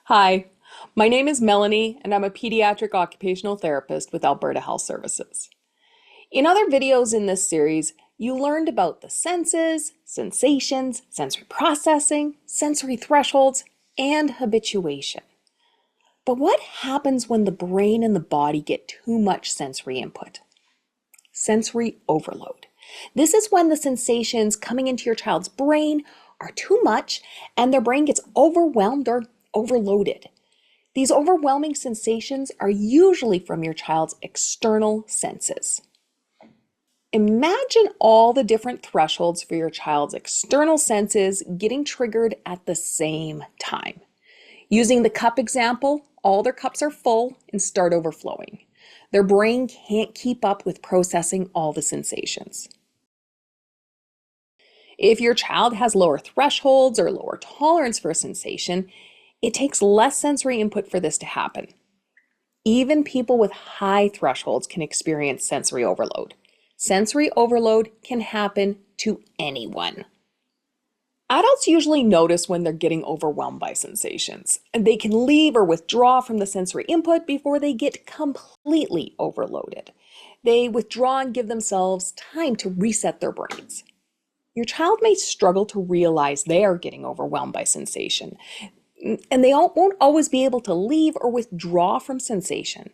Hi, my name is Melanie, and I'm a pediatric occupational therapist with Alberta Health Services. In other videos in this series, you learned about the senses, sensations, sensory processing, sensory thresholds, and habituation. But what happens when the brain and the body get too much sensory input? Sensory overload. This is when the sensations coming into your child's brain are too much and their brain gets overwhelmed or overloaded. These overwhelming sensations are usually from your child's external senses. Imagine all the different thresholds for your child's external senses getting triggered at the same time. Using the cup example, all their cups are full and start overflowing. Their brain can't keep up with processing all the sensations. If your child has lower thresholds or lower tolerance for a sensation, it takes less sensory input for this to happen. Even people with high thresholds can experience sensory overload. Sensory overload can happen to anyone. Adults usually notice when they're getting overwhelmed by sensations, and they can leave or withdraw from the sensory input before they get completely overloaded. They withdraw and give themselves time to reset their brains. Your child may struggle to realize they are getting overwhelmed by sensation, and they won't always be able to leave or withdraw from sensation.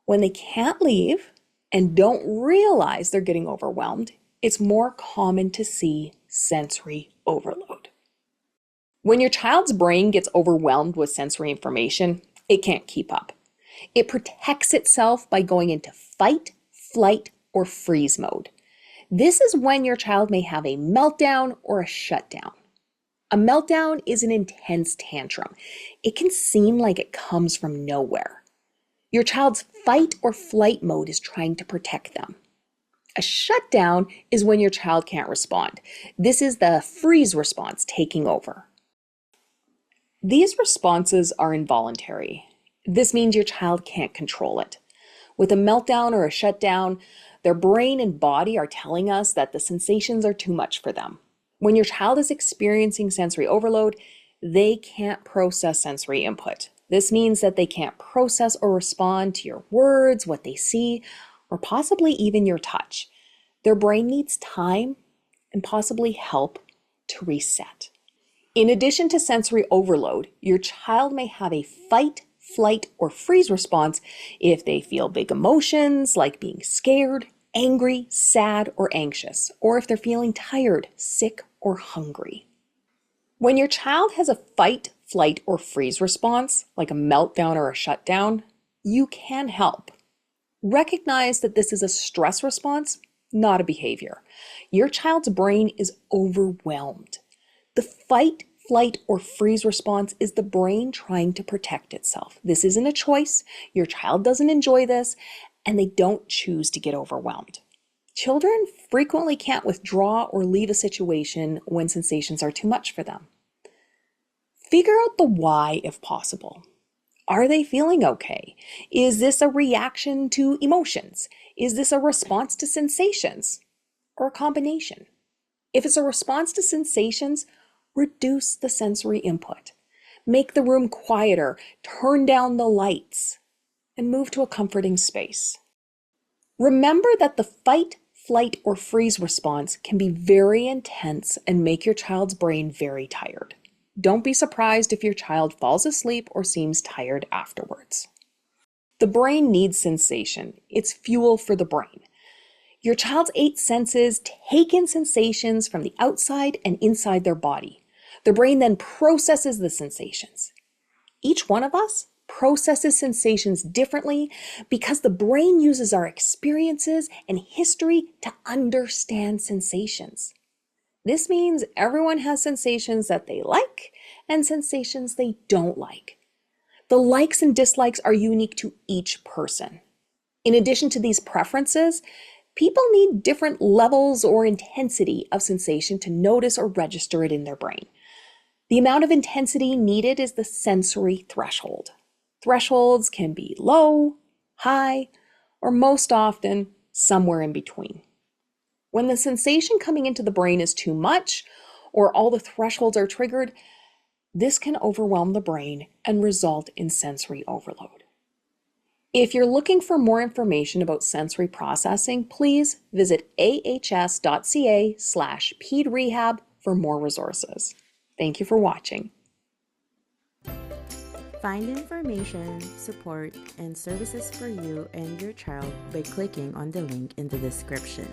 When they can't leave and don't realize they're getting overwhelmed, it's more common to see sensory overload. When your child's brain gets overwhelmed with sensory information, it can't keep up. It protects itself by going into fight, flight, or freeze mode. This is when your child may have a meltdown or a shutdown. A meltdown is an intense tantrum. It can seem like it comes from nowhere. Your child's fight or flight mode is trying to protect them. A shutdown is when your child can't respond. This is the freeze response taking over. These responses are involuntary. This means your child can't control it. With a meltdown or a shutdown, their brain and body are telling us that the sensations are too much for them. When your child is experiencing sensory overload, they can't process sensory input. This means that they can't process or respond to your words, what they see, or possibly even your touch. Their brain needs time and possibly help to reset. In addition to sensory overload, your child may have a fight, flight, or freeze response if they feel big emotions like being scared, angry, sad, or anxious, or if they're feeling tired, sick, or hungry. When your child has a fight, flight, or freeze response, like a meltdown or a shutdown, you can help. Recognize that this is a stress response, not a behavior. Your child's brain is overwhelmed. The fight, flight, or freeze response is the brain trying to protect itself. This isn't a choice. Your child doesn't enjoy this, and they don't choose to get overwhelmed. Children frequently can't withdraw or leave a situation when sensations are too much for them. Figure out the why if possible. Are they feeling okay? Is this a reaction to emotions? Is this a response to sensations? Or a combination? If it's a response to sensations, reduce the sensory input. Make the room quieter, turn down the lights, and move to a comforting space. Remember that the fight, flight, or freeze response can be very intense and make your child's brain very tired. Don't be surprised if your child falls asleep or seems tired afterwards. The brain needs sensation. It's fuel for the brain. Your child's 8 senses take in sensations from the outside and inside their body. The brain then processes the sensations. Each one of us processes sensations differently because the brain uses our experiences and history to understand sensations. This means everyone has sensations that they like and sensations they don't like. The likes and dislikes are unique to each person. In addition to these preferences, people need different levels or intensity of sensation to notice or register it in their brain. The amount of intensity needed is the sensory threshold. Thresholds can be low, high, or most often somewhere in between. When the sensation coming into the brain is too much, or all the thresholds are triggered, This can overwhelm the brain and result in sensory overload. If you're looking for more information about sensory processing, please visit ahs.ca/pedrehab for more resources. Thank you for watching. Find information, support, and services for you and your child by clicking on the link in the description.